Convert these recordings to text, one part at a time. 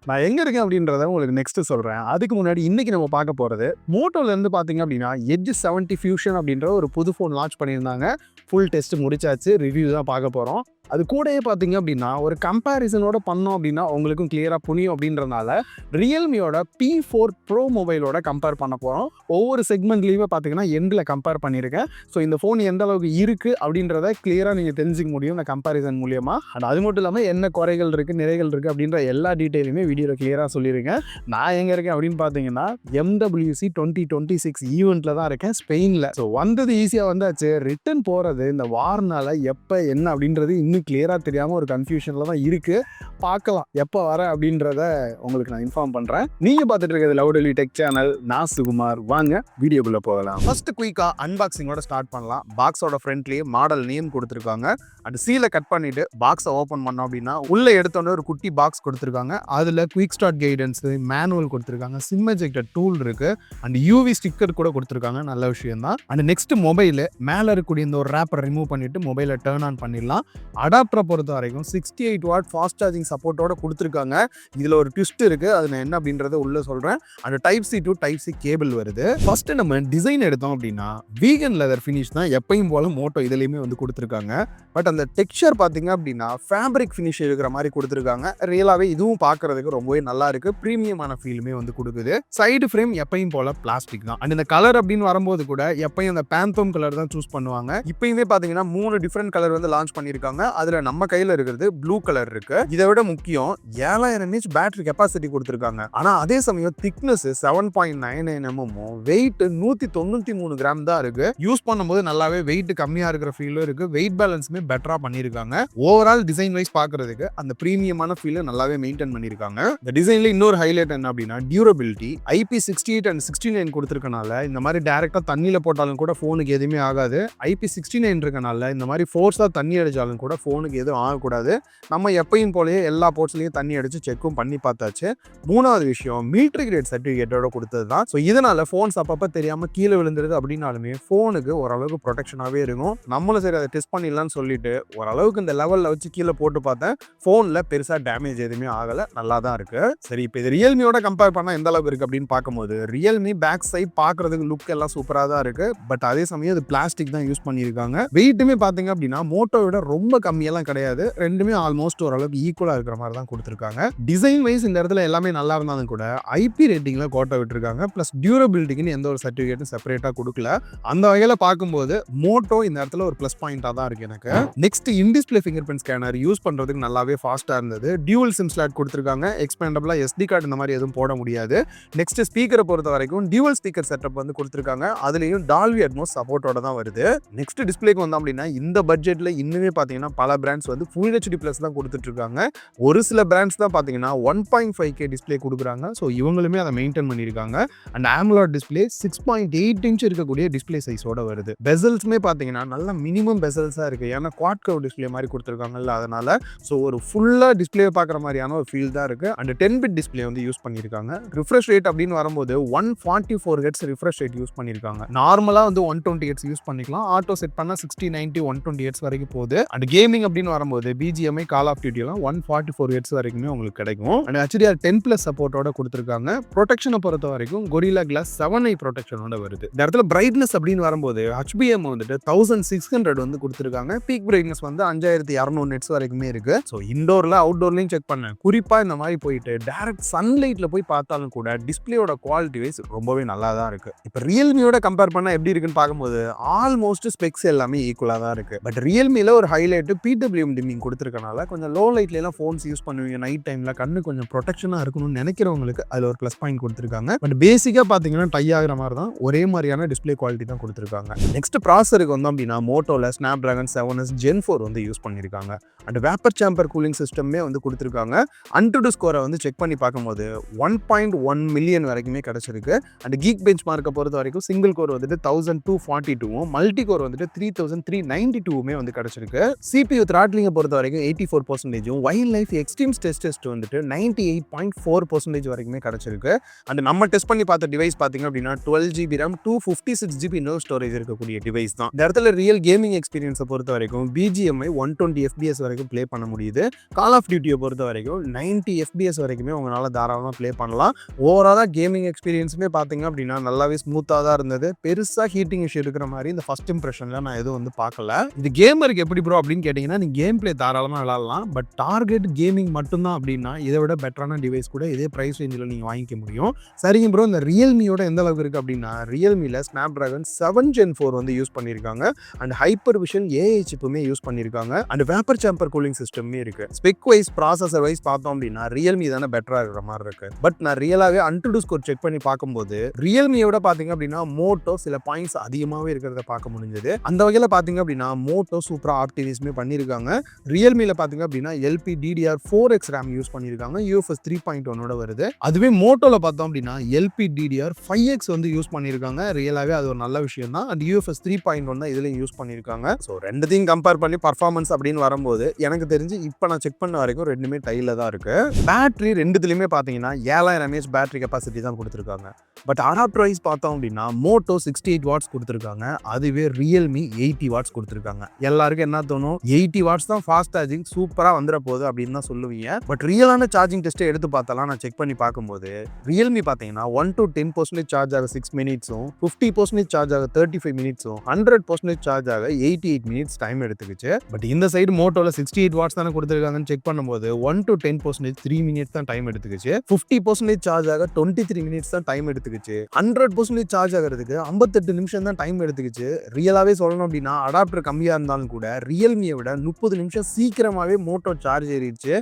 நான் எங்க இருக்கேன் அப்படின்றத உங்களுக்கு நெக்ஸ்ட் சொல்றேன். அதுக்கு முன்னாடி இன்னைக்கு நம்ம பார்க்க போறது மோட்டோல இருந்து பாத்தீங்க அப்படின்னா எட்ஜ் 70 ஃபியூஷன் அப்படின்ற ஒரு புது ஃபோன் லான்ச் பண்ணியிருந்தாங்க. ஃபுல் டெஸ்ட் முடிச்சாச்சு, ரிவ்யூ தான் பார்க்க போறோம். அது கூடயே பார்த்தீங்க அப்படின்னா ஒரு கம்பேரிசனோட பண்ணோம் அப்படின்னா உங்களுக்கும் கிளியராக புரியும் அப்படின்றனால ரியல்மியோட P4 Pro மொபைலோட கம்பேர் பண்ண போகிறோம். ஒவ்வொரு செக்மெண்ட்லேயுமே பார்த்தீங்கன்னா எண்டில் கம்பேர் பண்ணியிருக்கேன். ஸோ இந்த ஃபோன் எந்த அளவுக்கு இருக்குது அப்படின்றத கிளியராக நீங்கள் தெரிஞ்சிக்க முடியும் இந்த கம்பேரிசன் மூலியமாக. அண்ட் அது மட்டும் இல்லாமல் என்ன குறைகள் இருக்குது, நிறைகள் இருக்குது அப்படின்ற எல்லா டீட்டெயிலுமே வீடியோவில் கிளியராக சொல்லியிருக்கேன். நான் எங்கே இருக்கேன் அப்படின்னு பார்த்தீங்கன்னா MWC 2026 ஈவெண்ட்டில் தான் இருக்கேன், ஸ்பெயினில். ஸோ வந்தது ஈஸியாக வந்தாச்சு. ரிட்டன் போகிறது இந்த வார்னால எப்போ என்ன அப்படின்றது இன்னும் கிளியராக தெரியாமல் ஒரு கன்ஃபியூஷனில் தான் இருக்குது. பார்க்கலாம் எப்போ வர அப்படின்றத உங்களுக்கு நான் இன்ஃபார்ம் பண்ணுறேன். நீங்கள் பார்த்துட்டு இருக்கிறது லவுடலி டெக் சேனல். நான் சுகுமார். வாங்க வீடியோக்குள்ளே போகலாம். ஃபர்ஸ்ட் குயிக்காக அன்பாக்சிங்கோட ஸ்டார்ட் பண்ணலாம். பாக்ஸோட ஃப்ரண்ட்லேயே மாடல் நேம் கொடுத்துருக்காங்க. அண்ட் சீலை கட் பண்ணிவிட்டு பாக்ஸை ஓப்பன் பண்ணோம் அப்படின்னா உள்ளே எடுத்தோன்னே ஒரு குட்டி பாக்ஸ் கொடுத்துருக்காங்க. அதில் குயிக் ஸ்டார்ட் கைடன்ஸு, மேனுவல் கொடுத்துருக்காங்க, சிம் எஜெக்டர் டூல் இருக்குது, அண்ட் யூவி ஸ்டிக்கர் கூட கொடுத்துருக்காங்க. நல்ல விஷயம் தான். அண்ட் நெக்ஸ்ட் மொபைலு மேலே இருக்கக்கூடிய இந்த ஒரு ரேப்பரை ரிமூவ் பண்ணிவிட்டு மொபைலை டர்ன் ஆன் பண்ணிடலாம். அடாப்டரை பொறுத்த வரைக்கும் 68 வாட் ஃபாஸ்ட் சார்ஜிங் சப்போர்ட்டோட கொடுத்துருக்காங்க. இதில் ஒரு ட்விஸ்ட் இருக்குது, அது நான் என்ன அப்படின்றத உள்ளே சொல்கிறேன். அந்த Type-C to Type-C கேபிள் வருது. ஃபர்ஸ்ட் நம்ம டிசைன் எடுத்தோம் அப்படின்னா வீகன் லெதர் ஃபினிஷ் தான் எப்பயும் போல மோட்டோ இதுலேயுமே வந்து கொடுத்துருக்காங்க. பட் அந்த டெக்ஸ்சர் பார்த்தீங்க அப்படின்னா ஃபேப்ரிக் ஃபினிஷ் இருக்கிற மாதிரி கொடுத்துருக்காங்க. ரியலாகவே இதுவும் பார்க்கறதுக்கு ரொம்பவே நல்லா இருக்குது. ப்ரீமியமான ஃபீலுமே வந்து கொடுக்குது. சைடு ஃப்ரேம் எப்பயும் போல பிளாஸ்டிக் தான். அண்ட் இந்த கலர் அப்படின்னு வரும்போது கூட எப்பயும் அந்த பேந்தோம் கலர் தான் சூஸ் பண்ணுவாங்க. இப்பயுமே பார்த்தீங்கன்னா 3 டிஃப்ரெண்ட் கலர் வந்து லான்ச் பண்ணியிருக்காங்க. அதுல நம்ம கையில இருக்கிறது ப்ளூ கலர் இருக்கு. இதை விட முக்கியம் 7000 mAh பேட்டரி கெப்பாசிட்டி கொடுத்திருக்காங்க. ஆனா அதே சமயம் திக்னஸ் 7.99 mm, வெயிட் 193 கிராம் தான் இருக்கு. யூஸ் பண்ணும்போது நல்லாவே வெயிட் கம்மியா இருக்கிற ஃபீலும் இருக்கு. வெயிட் பேலன்ஸுமே பெட்டரா பண்ணிருக்காங்க. ஓவரால் டிசைன் வைஸ் பாக்குறதுக்கு அந்த பிரீமியமான ஃபீல் நல்லாவே மெயின்டைன் பண்ணிருக்காங்க. இந்த டிசைன்ல இன்னொரு ஹைலைட் என்ன அப்படின்னா டியூரபிலிட்டி. IP68 and 69 கொடுத்திருக்கனால இந்த மாதிரி டைரக்டா தண்ணியில போட்டாலும் கூட போனுக்கு எதுவுமே ஆகாது. IP69 இருக்கனால இந்த மாதிரி ஃபோர்ஸா தண்ணி அடிச்சாலும் கூட ஃபோனுக்கு எதுவும் ஆகக்கூடாது. நம்ம எப்பயும் போலயே எல்லா போர்ட்ஸ்லையும் தண்ணி அடிச்சு செக்கும் பண்ணி பார்த்தாச்சு. மூணாவது விஷயம் மிலிட்டரி கிரேட் சர்டிஃபிகேட்டோட கொடுத்தது தான். ஸோ இதனால ஃபோன்ஸ் அப்பப்போ தெரியாமல் கீழே விழுந்துருது அப்படின்னாலுமே ஃபோனுக்கு ஓரளவுக்கு ப்ரொடெக்ஷனாகவே இருக்கும். நம்மளும் சரி அதை டெஸ்ட் பண்ணிடலாம்னு சொல்லிட்டு ஓரளவுக்கு இந்த லெவலில் வச்சு கீழே போட்டு பார்த்தேன். ஃபோனில் பெருசாக டேமேஜ் எதுவுமே ஆகலை, நல்லா தான் இருக்கு. சரி, இப்போ இது ரியல்மியோட கம்பேர் பண்ணால் எந்த அளவுக்கு இருக்குது அப்படின்னு பார்க்கும்போது ரியல்மி பேக் சைட் பார்க்கறதுக்கு லுக் எல்லாம் சூப்பராக தான் இருக்கு. பட் அதே சமயம் இது பிளாஸ்டிக் தான் யூஸ் பண்ணியிருக்காங்க. வெயிட்டுமே பார்த்தீங்க அப்படின்னா மோட்டோவோட ரொம்ப கம்மியெல்லாம் கிடையாது. ரெண்டுமே ஆல்மோஸ்ட் ஓரளவுக்கு ஈக்குவலா இருக்கிற மாதிரி தான் கொடுத்துருக்காங்க. டிசைன் வைஸ் இந்த இடத்துல எல்லாமே நல்லா இருந்தாலும் கூட ஐபி ரேட்டிங்ல கோட்டை விட்டுருக்காங்க. பிளஸ் டியூரபிலிட்டிக்குன்னு எந்த ஒரு சர்டிஃபிகேட்டும் செப்பரேட்டா கொடுக்கல. அந்த வகையில பார்க்கும்போது மோட்டோ இந்த இடத்துல ஒரு பிளஸ் பாயிண்டா தான் இருக்கு எனக்கு. Next in-display finger print scanner use பண்றதுக்கு நல்லாவே ஃபாஸ்டா இருந்தது. டியூவல் சிம் ஸ்லாட் கொடுத்துருக்காங்க. எக்ஸ்பேண்டபிளா SD கார்டு இந்த மாதிரி எதுவும் போட முடியாது. நெக்ஸ்ட் ஸ்பீக்கரை பொறுத்த வரைக்கும் டியூவல் ஸ்பீக்கர் செட்டப் வந்து கொடுத்துருக்காங்க. அதுலயும் டால்பி அட்மோஸ் சப்போர்ட்டோட தான் வருது. நெக்ஸ்ட் டிஸ்பிளேக்கு வந்தோம் அப்படின்னா இந்த பட்ஜெட்ல இன்னுமே பாத்தீங்கன்னா பல பிராண்ட்ஸ் வந்து Full HD Plus தான் கொடுத்துட்டு இருக்காங்க. ஒரு சில பிராண்ட்ஸ் தான் பாத்தீங்கன்னா 1.5K டிஸ்பிளே கொடுக்குறாங்க. ஸோ இவங்களுமே அதை மெயின்டைன் பண்ணியிருக்காங்க. அண்ட் AMOLED டிஸ்பிளே 6.8 இன்ச் இருக்கக்கூடிய டிஸ்பிளே சைஸோட வருது. பெசல்ஸுமே பாத்தீங்கன்னா நல்ல மினிமம் பெசல்ஸா இருக்கு. ஏன்னா குவாட் கர்வ் டிஸ்பிளே மாதிரி கொடுத்துருக்காங்கல்ல, அதனால ஸோ ஒரு ஃபுல்லா டிஸ்பிளே பார்க்குற மாதிரியான ஒரு ஃபீல் தான் இருக்கு. அண்ட் 10-bit டிஸ்பிளே வந்து யூஸ் பண்ணியிருக்காங்க. ரிஃப்ரெஷ் ரேட் அப்படின்னு வரும்போது 144 Hz ரிஃப்ரெஷ் ரேட் யூஸ் பண்ணியிருக்காங்க. நார்மலா வந்து 120 Hz யூஸ் பண்ணிக்கலாம். ஆட்டோ செட் பண்ணா 60, 90, 120 Hz வரைக்கும் போகுது. அண்ட் கேமிங் அப்படின்னு வரும்போது BGMI, கால் ஆஃப் டியூட்டி எல்லாம் 144 Hz வரைக்குமே உங்களுக்கு கிடைக்கும். அண்ட் HDR10+ சப்போர்ட்டோட கொடுத்துருக்காங்க. ப்ரொடெக்ஷனை பொறுத்த வரைக்கும் Gorilla Glass 7i ப்ரொடெக்ஷனோட வருது. இந்த இடத்துல பிரைட்னஸ் அப்படின்னு வரும்போது HBM வந்துட்டு 1600 வந்து கொடுத்துருக்காங்க. பீக் பிரைட்னஸ் வந்து 5200 nits வரைக்குமே இருக்கு. ஸோ இண்டோர்ல அவுட்டோர்லையும் செக் பண்ணேன். குறிப்பா இந்த மாதிரி போயிட்டு டைரக்ட் சன்லைட்ல போய் பார்த்தாலும் கூட டிஸ்பிளேயோட குவாலிட்டி வைஸ் ரொம்பவே நல்லா தான் இருக்கு. இப்போ ரியல்மியோட கம்பேர் பண்ணா எப்படி இருக்குன்னு பார்க்கும்போது ஆல்மோஸ்ட் ஸ்பெக்ஸ் எல்லாமே ஈக்குவலா தான் இருக்கு. பட் ரியல்மில ஒரு ஹைலைட் PWM டிம்மிங் கொடுத்துருக்கனால கொஞ்சம் லோ லைட்ல எல்லாம் ஃபோன்ஸ் யூஸ் பண்ணுவீங்க நைட் டைம்ல, கண்ணு கொஞ்சம் ப்ரொடெக்ஷனா இருக்கணும்னு நினைக்கிறவங்களுக்கு அதுல ஒரு ப்ளஸ் பாயிண்ட் கொடுத்துருக்காங்க. பட் பேசிக்கா பாத்தீங்கன்னா டை ஆகிற மாதிரி தான் ஒரே மாதிரியான டிஸ்பிளே குவாலிட்டி தான் கொடுத்துருக்காங்க. நெக்ஸ்ட் ப்ராசருக்கு வந்தோம் அப்படின்னா மோட்டோல Snapdragon 7s Gen 4 வந்து யூஸ் பண்ணியிருக்காங்க. அண்ட் வேப்பர் சேம்பர் கூலிங் சிஸ்டமே வந்து கொடுத்துருக்காங்க. அன்டுடு ஸ்கோரை வந்து செக் பண்ணி பார்க்கும்போது 1.1 மில்லியன் வரைக்குமே கிடைச்சிருக்கு. அண்ட் கீக் பெஞ்ச் மார்க்கை பொறுத்த வரைக்கும் சிங்கிள் கோர் வந்துட்டு 1242 மல்டி கோர் வந்துட்டு 3392 வந்து கிடைச்சிருக்கு. CPU throttling பொறுத்த வரைக்கும் 84%, wild life extreme stress test வந்துட்டு 98.4% வரைக்குமே கிடைச்சிருக்கு. அண்ட் நம்ம டெஸ்ட் பண்ணி பார்த்த டிவைஸ் பார்த்தீங்க அப்படின்னா 12GB RAM 256GB inner storage இருக்கக்கூடிய டிவைஸ் தான். இந்த இடத்துல ரியல் கேமிங் எக்ஸ்பீரியன்ஸை பொறுத்த வரைக்கும் BGMI 120 FPS வரைக்கும் ப்ளே பண்ண முடியுது. கால் ஆஃப் டியூட்டியை பொறுத்த வரைக்கும் 90 FPS வரைக்குமே உங்களால் தாராளமாக ப்ளே பண்ணலாம். ஓவராலாக கேமிங் எக்ஸ்பீரியன்ஸுமே பார்த்தீங்க அப்படின்னா நல்லாவே ஸ்மூத்தாக தான் இருந்தது. பெருசாக ஹீட்டிங் இஷ்யூ இருக்கிற மாதிரி இந்த ஃபர்ஸ்ட் இம்ப்ரெஷனில் நான் எதுவும் வந்து பார்க்கல. இது கேமருக்கு எப்படி ப்ரோ அப்படின்னு கேட்டிங்கன்னா, நீ கேம் பிளே தாராளமாக விளாட்லாம். பட் டார்கெட் கேமிங் மட்டும்தான் அப்படின்னா இதை விட பெட்டரான டிவைஸ் கூட இதே ப்ரைஸ் ரேஞ்சில் நீங்கள் வாங்கிக்க முடியும். சரிங்க ப்ரோ, இந்த ரியல்மியோட எந்த அளவுக்கு இருக்குது அப்படின்னா, ரியல்மியில் ஸ்னாப்ட்ராகன் 7 Gen 4 வந்து யூஸ் பண்ணியிருக்காங்க. அண்ட் ஹைப்பர் விஷன் AI சிப்புமே யூஸ் பண்ணியிருக்காங்க. அண்ட் வேப்பர் சாம்பர் கூலிங் சிஸ்டமே இருக்கு. ஸ்பெக் வைஸ் ப்ராசஸர் வைஸ் பார்த்தோம் அப்படின்னா ரியல்மி தானே பெட்டராக இருக்கிற மாதிரி இருக்கு. பட் நான் ரியலாகவே அன்டுடு ஸ்கோர் செக் பண்ணி பார்க்கும்போது ரியல்மியோட பார்த்தீங்க அப்படின்னா மோட்டோ சில பாயிண்ட்ஸ் அதிகமாகவே இருக்கிறத பார்க்க முடிஞ்சது. அந்த வகையில் பார்த்தீங்க அப்படின்னா மோட்டோ சூப்பராக ஆப்டிமைஸ்மே பண்ணியிருக்காங்க. ரியல்மியில் பார்த்தீங்க அப்படின்னா LPDDR4X RAM யூஸ் பண்ணியிருக்காங்க. UFS 3.1 வருது. அதுவே மோட்டோவில் பார்த்தோம் அப்படின்னா LPDDR5X வந்து யூஸ் பண்ணியிருக்காங்க. ரியலாகவே அது ஒரு நல்ல விஷயம் தான். அண்ட் UFS 3.1 தான் இதுலையும் யூஸ் பண்ணியிருக்காங்க. ஸோ ரெண்டுத்தையும் கம்பேர் பண்ணி பர்ஃபார்மன்ஸ் அப்படின்னு வரும்போது எனக்கு தெரிஞ்சு இப்போ நான் செக் பண்ண வரைக்கும் ரெண்டுமே டைல தான் இருக்கு. பேட்டரி ரெண்டுத்துலையுமே பார்த்தீங்கன்னா 7000 mAh பேட்டரி கெப்பாசிட்டி தான் கொடுத்துருக்காங்க. பட் அடாப்டர் வைஸ் பார்த்தோம் அப்படின்னா மோட்டோ 68 வாட்ஸ் கொடுத்துருக்காங்க. அதுவே ரியல்மி 80 வாட்ஸ் கொடுத்துருக்காங்க. எல்லாருக்கும் என்ன தோணும், 80 வாட்ஸ் தான் ஃபாஸ்ட் சார்ஜிங் சூப்பராக வந்துட போகுது அப்படின்னு தான் சொல்லுவீங்க. பட் ரியலான சார்ஜிங் டெஸ்ட்டை எடுத்து பார்த்தாலாம் நான் செக் பண்ணி பார்க்கும்போது ரியல்மி பார்த்தீங்கன்னா 1 to 10% சார்ஜ் ஆக 6 மினிட்ஸும் 50% சார்ஜ் ஆக 35 மினிட்ஸும் 100% சார்ஜ் ஆக 88 மினிட்ஸ் டைம் எடுத்துக்கிச்சு. பட் இந்த சைடு மோட்டோவில் 68 வாட்ஸ் தானே கொடுத்துருக்காங்கன்னு செக் பண்ணும்போது 1 to 10% 3 மினிட்ஸ் தான் டைம் எடுத்துக்கிச்சு. 50% சார்ஜ் ஆக 23 மினிட்ஸ் தான் டைம் எடுத்துக்கிச்சு. 100% சார்ஜ் ஆகிறதுக்கு 58 நிமிஷம் தான் டைம் எடுத்துக்கிச்சு. ரியலாவே சொல்லணும் அப்படின்னா அடாப்டர் கம்மியா இருந்தாலும் கூட ரியல்மியை விட 30 நிமிஷம் சீக்கிரமாவே மோட்டோ சார்ஜ் ஏறிடுச்சு.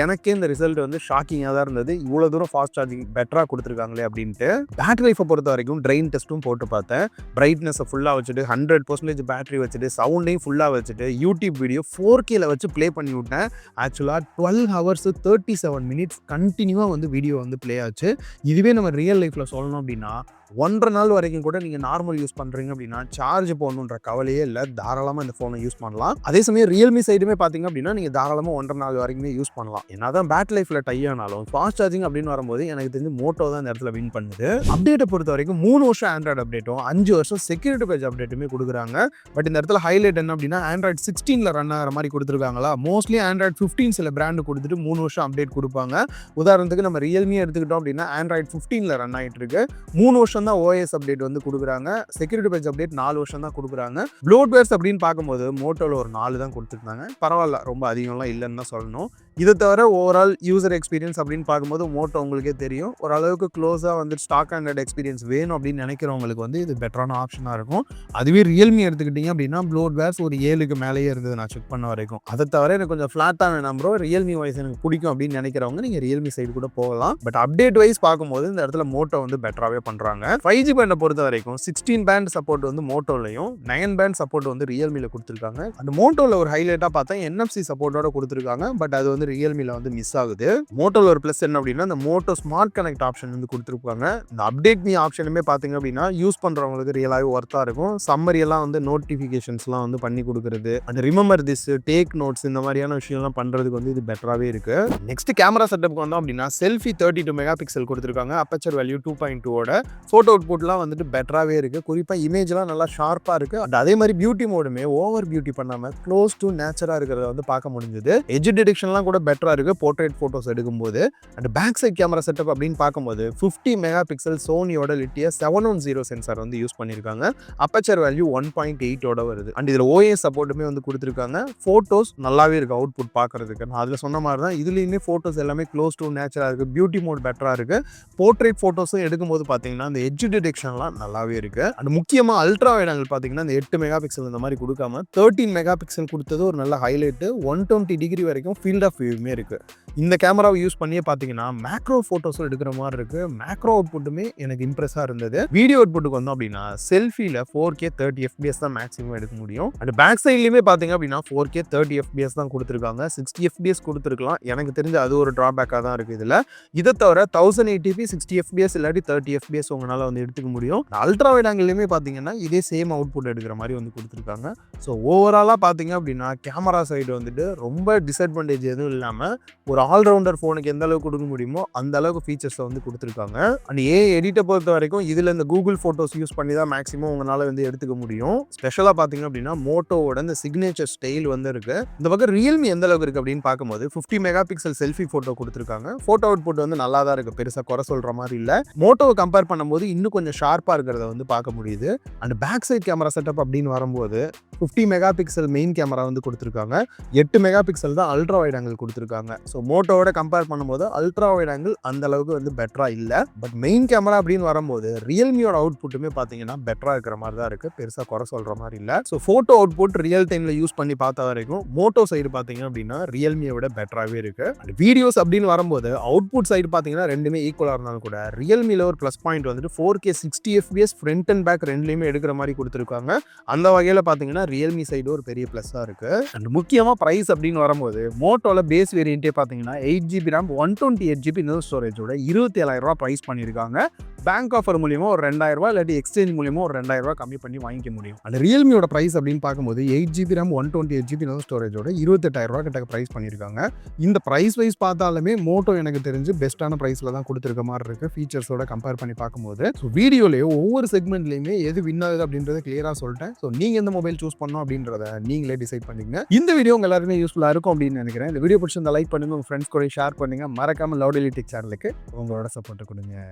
எனக்கே இந்த ரிசல்ட் வந்து ஷாக்கிங்காக தான் இருந்தது. இவ்வளவு தூரம் ஃபாஸ்ட் சார்ஜிங் பெட்டரா கொடுத்துருக்காங்களே அப்படின்ட்டு. பேட்டரி லைஃபை பொறுத்த வரைக்கும் ட்ரெயின் டெஸ்ட்டும் போட்டு பார்த்தேன். பிரைட்னஸை ஃபுல்லாக வச்சுட்டு 100% பேட்டரி வச்சுட்டு சவுண்டையும் ஃபுல்லாக வச்சுட்டு யூடியூப் வீடியோ 4Kல வச்சு ப்ளே பண்ணி விட்டேன். ஆக்சுவலாக 12 hours 37 minutes கண்டினியூவாக வந்து வீடியோ வந்து ப்ளே ஆச்சு. இதுவே நம்ம ரியல் லைஃப்பில் சொல்லணும் அப்படின்னா 1.5 நாள் வரைக்கும் கூட நீங்கள் நார்மல் யூஸ் பண்ணுறீங்க அப்படின்னா சார்ஜ் போடணுன்ற கவலையே இல்லை. தாராளமாக இந்த ஃபோனை யூஸ் பண்ணலாம். அதே சமயம் ரியல்மி சைடுமே பார்த்தீங்க அப்படின்னா நீங்கள் தாராளமாக 1.5 நாள் வரைக்குமே யூஸ் பண்ணலாம். என்னதான் பேட்டரி லைஃப்பில் டை ஆனாலும் ஃபாஸ்ட் சார்ஜிங் அப்படின்னு வரும்போது எனக்கு தெரிஞ்சு மோட்டோ தான் இந்த இடத்துல வின் பண்ணுது. அப்டேட்டை பொறுத்த வரைக்கும் 3 வருஷம் ஆண்ட்ராய்டு அப்டேட்டும் 5 வருஷம் செக்யூரிட்டி பேஜ் அப்டேட்டுமே கொடுக்குறாங்க. பட் இந்த இடத்துல ஹைலைட் என்ன அப்படின்னா ஆண்ட்ராய்டு 16ல் ரன் ஆகிற மாதிரி கொடுத்துருக்காங்களா. மோஸ்ட்லி ஆண்ட்ராய்டு 15 சில பிராண்டு கொடுத்துட்டு 3 வருஷம் அப்டேட் கொடுப்பாங்க. உதாரணத்துக்கு நம்ம ரியல்மியை எடுத்துக்கிட்டோம் அப்படின்னா ஆண்ட்ராய்டு 15ல் ரன் ஆகிட்டு இருக்கு. 3 வருஷம் தான் OS அப்டேட் வந்து கொடுக்குறாங்க. செக்யூரிட்டி பேட்ச் அப்டேட் 4 வருஷம் தான் கொடுக்குறாங்க. ப்ளோட்வேர்ஸ் அப்படின்னு பார்க்கும்போது மோட்டோவில் ஒரு 4 தான் கொடுத்துருந்தாங்க. பரவாயில்ல, ரொம்ப அதிகம்லாம் இல்லைன்னு தான் சொல்லணும். இதை தவிர ஓவரால் யூசர் எக்ஸ்பீரியன்ஸ் அப்படின்னு பார்க்கும்போது மோட்டோ உங்களுக்கே தெரியும், ஓரளவுக்கு க்ளோஸாக வந்து ஸ்டாக் ஆண்ட்ராய்டு எக்ஸ்பீரியன்ஸ் வேணும் அப்படின்னு நினைக்கிறவங்களுக்கு வந்து இது பெட்டரான ஆப்ஷனாக இருக்கும். அதுவே ரியல்மி எடுத்துக்கிட்டிங்க அப்படின்னா ப்ளோட்வேர்ஸ் ஒரு 7க்கு மேலேயே இருந்தது நான் செக் பண்ண வரைக்கும். அதை தவிர எனக்கு கொஞ்சம் ஃப்ளாட்டான நம்பரும் ரியல்மி வைஸ் எனக்கு பிடிக்கும் அப்படின்னு நினைக்கிறவங்க நீங்கள் ரியல்மி சைடு கூட போகலாம். பட் அப்டேட் வைஸ் பார்க்கும்போது இந்த இடத்துல மோட்டோ வந்து பெட்டராகவே பண்ணுறாங்க. 5G பேண்டை பொறுத்த வரைக்கும் 16 பேண்ட் சப்போர்ட் வந்து மோட்டோலையும் 9 பேண்ட் சப்போர்ட் வந்து ரியல்மியில் கொடுத்துருக்காங்க. அந்த மோட்டோவில் ஒரு ஹைலைட்டாக பார்த்தா NFC சப்போர்ட்டோட கொடுத்துருக்காங்க. பட் அது வந்து ரியல்மியில் வந்து மிஸ் ஆகுது. மோட்டோவில் ஒரு ப்ளஸ் என்ன அப்படின்னா இந்த மோட்டோ ஸ்மார்ட் கனெக்ட் ஆப்ஷன் வந்து கொடுத்துருப்பாங்க. இந்த அப்டேட் மீ ஆப்ஷனுமே பார்த்தீங்க அப்படின்னா யூஸ் பண்ணுறவங்களுக்கு ரியலாகவே ஒர்த்தாக இருக்கும். சம்மரி எல்லாம் வந்து நோட்டிஃபிகேஷன்ஸ்லாம் வந்து பண்ணி கொடுக்குறது, அந்த ரிமெம்பர் திஸ், டேக் நோட்ஸ், இந்த மாதிரியான விஷயம்லாம் பண்ணுறதுக்கு வந்து இது பெட்டராகவே இருக்கு. நெக்ஸ்ட் கேமரா செட்டப்புக்கு வந்தோம் அப்படின்னா செல்ஃபி 32 மெகா பிக்சல் கொடுத்துருக்காங்க. அப்பச்சர் வேல்யூ 2.2ஓட ஃபோட்டோ அவுட்புட்லாம் வந்துட்டு பெட்டராகவே இருக்கு. குறிப்பாக இமேஜ்லாம் நல்லா ஷார்ப்பாக இருக்கு. அண்ட் அதே மாதிரி பியூட்டி மோடுமே ஓவர் பியூட்டி பண்ணாமல் க்ளோஸ் டு நேச்சராக இருக்கிறத வந்து பார்க்க முடிஞ்சது. எட்ஜ் டிடெக்ஷன்லாம் கூட பெட்டராக இருக்கு போர்ட்ரேட் ஃபோட்டோஸ் எடுக்கும்போது. And back side camera setup அப்படின்னு பார்க்கும்போது 50 மெகா பிக்சல் சோனியோட லிட்டியா 710 சென்சார் வந்து யூஸ் பண்ணியிருக்காங்க. அப்பச்சர் வேல்யூ 1.8ஓட வருது. அண்ட் இதில் OS சப்போர்ட்டுமே வந்து கொடுத்துருக்காங்க. ஃபோட்டோஸ் நல்லாவே இருக்கு அவுட்புட் பார்க்கறதுக்கு. நான் அதில் சொன்ன மாதிரி தான் இதுலேயுமே ஃபோட்டோஸ் எல்லாமே க்ளோஸ் டு நேச்சராக இருக்கு. பியூட்டி மோட் பெட்டராக இருக்கு. போர்ட்ரேட் ஃபோட்டோஸும் எடுக்கும்போது பார்த்தீங்கன்னா அந்த எட்ஜ் டிடெக்ஷன்லாம் நல்லாவே இருக்கு. அண்ட் முக்கியமாக அல்ட்ரா வைட் ஆங்கிள் பார்த்தீங்கன்னா இந்த 8 மெகா பிக்சல் இந்த மாதிரி கொடுக்காம 13 மெகா பிக்சல் கொடுத்தது ஒரு நல்ல ஹைலைட்டு. 120 டிகிரி வரைக்கும் ஃபீல்ட் ஆஃப் வியூமே இருக்கு. இந்த கேமராவை யூஸ் பண்ணியே பார்த்தீங்கன்னா மேக்ரோ ஃபோட்டோஸும் எடுக்கிற மாதிரி இருக்கு. மேக்ரோ அவுட்புட்டுமே எனக்கு இம்ப்ரெஸ்ஸாக இருந்தது. வீடியோ அவுட்புட்டுக்கு வந்தோம் அப்படின்னா செல்ஃபியில் 4K 30 FPS தான் மேக்ஸிமம் எடுக்க முடியும். அண்ட் பேக் சைட்லையுமே பார்த்தீங்க அப்படின்னா 4K 30 FPS தான் கொடுத்துருக்காங்க. 60 FPS கொடுத்துருக்கலாம். எனக்கு தெரிஞ்ச அது ஒரு ட்ராபேக்காக தான் இருக்குது இதில். இதை தவிர 1080p 60 FPS இல்லாட்டி 30 FPS உங்களால் உங்களால் வந்து எடுத்துக்க முடியும். அல்ட்ரா வைட் ஆங்கிள்லையுமே பார்த்தீங்கன்னா இதே சேம் அவுட்புட் எடுக்கிற மாதிரி வந்து கொடுத்துருக்காங்க. ஸோ ஓவராலாக பார்த்தீங்க அப்படின்னா கேமரா சைடு வந்துட்டு ரொம்ப டிஸ்அட்வான்டேஜ் எதுவும் இல்லாமல் ஒரு ஆல்ரவுண்டர் ஃபோனுக்கு எந்த அளவுக்கு கொடுக்க முடியுமோ அந்த அளவுக்கு ஃபீச்சர்ஸை வந்து கொடுத்துருக்காங்க. அண்ட் எடிட்டை பொறுத்த வரைக்கும் இதில் இந்த கூகுள் ஃபோட்டோஸ் யூஸ் பண்ணி தான் மேக்ஸிமம் உங்களால் வந்து எடுத்துக்க முடியும். ஸ்பெஷலாக பார்த்தீங்க அப்படின்னா மோட்டோவோட இந்த சிக்னேச்சர் ஸ்டைல் வந்து இருக்கு. இந்த பக்கம் ரியல்மி எந்த அளவுக்கு இருக்கு அப்படின்னு பார்க்கும்போது 50 மெகா பிக்சல் செல்ஃபி ஃபோட்டோ கொடுத்துருக்காங்க. ஃபோட்டோ அவுட்புட் வந்து நல்லா தான் இருக்கு, பெருசாக குறை சொல்கிற மாதிரி இல்லை. மோட்டோவை கம்பேர் பண்ணும்போது இன்னும் கொஞ்சம் ஷார்ப்பாக இருக்கிறத வந்து பார்க்க முடியுது. And back side camera setup அப்படின்னு வரும்போது 50 மெகா பிக்சல் மெயின் கேமரா வந்து கொடுத்துருக்காங்க. 8 மெகா பிக்சல் தான் அல்ட்ரா வைட் ஆங்கிள் கொடுத்துருக்காங்க. ஸோ மோட்டோவோட கம்பேர் பண்ணும்போது அல்ட்ரா வைட் ஆங்கிள் அந்த அளவுக்கு வந்து பெட்டரா இல்லை. பட் மெயின் கேமரா அப்படின்னு வரும்போது ரியல்மியோட அவுட்புட்டுமே பார்த்தீங்கன்னா பெட்டரா இருக்கிற மாதிரி தான் இருக்கு, பெருசாக குறை சொல்ற மாதிரி இல்லை. ஸோ ஃபோட்டோ அவுட்புட் ரியல் டைம்ல யூஸ் பண்ணி பார்த்த வரைக்கும் மோட்டோ சைடு பார்த்தீங்க அப்படின்னா ரியல்மியை விட பெட்டராகவே இருக்கு. வீடியோஸ் அப்படின்னு வரும்போது அவுட்புட் சைடு பார்த்தீங்கன்னா ரெண்டுமே ஈக்குவலாக இருந்தாலும் கூட ரியல்மியில் ஒரு ப்ளஸ் பாயிண்ட் வந்துட்டு 4K 60 FPS front and back ரெண்டுலையுமே எடுக்கிற மாதிரி கொடுத்துருக்காங்க. அந்த வகையில் பார்த்தீங்கன்னா ரியல்மி சைடு ஒரு பெரிய ப்ளஸ்ஸாக இருக்கு. அண்ட் முக்கியமாக ப்ரைஸ் அப்படின்னு வரும்போது மோட்டோல பேஸ் வேரியன்ட்டே பார்த்தீங்கன்னா 8GB RAM 128GB இன்டர்னல் ஸ்டோரேஜோட 27,000 ப்ரைஸ் பண்ணியிருக்காங்க. பேங்க் ஆஃபர் மூலியமா ஒரு 2,000 இல்லாட்டி எக்ஸ்சேஞ்ச் மூலியமா ஒரு 2,000 கம்மி பண்ணி வாங்கிக்க முடியும். அந்த ரியல்மியோட ப்ரைஸ் அப்படின்னு பார்க்கும்போது 8GB RAM 128GB இன்டர்னல் ஸ்டோரேஜோட 28,000 கிட்ட ப்ரைஸ் பண்ணியிருக்காங்க. இந்த ப்ரைஸ் வைஸ் பார்த்தாலுமே மோட்டோ எனக்கு தெரிஞ்சு பெஸ்ட்டான ப்ரைஸில் தான் கொடுத்துருக்க மாதிரி இருக்கு ஃபீச்சர்ஸோட கம்பேர் பண்ணி பார்க்கும்போது. ஸோ வீடியோலேயே ஒவ்வொரு செக்மெண்ட்லையுமே எது வின் ஆகுது அப்படின்றத கிளியராக சொல்லிட்டேன். ஸோ நீங்கள் எந்த மொபைல் சூஸ் பண்ணணும் அப்படின்றத நீங்களே டிசைட் பண்ணிங்க. இந்த வீடியோ உங்க எல்லாருமே யூஸ்ஃபுல்லாக இருக்கும் அப்படின்னு நினைக்கிறேன். இந்த வீடியோ பிடிச்சிருந்தா லைக் பண்ணுங்க, உங்க ஃப்ரெண்ட்ஸ் கூட ஷேர் பண்ணுங்க. மறக்காம லவுட் எலிடெக் சேனலுக்கு உங்களோட சப்போர்ட் கொடுங்க.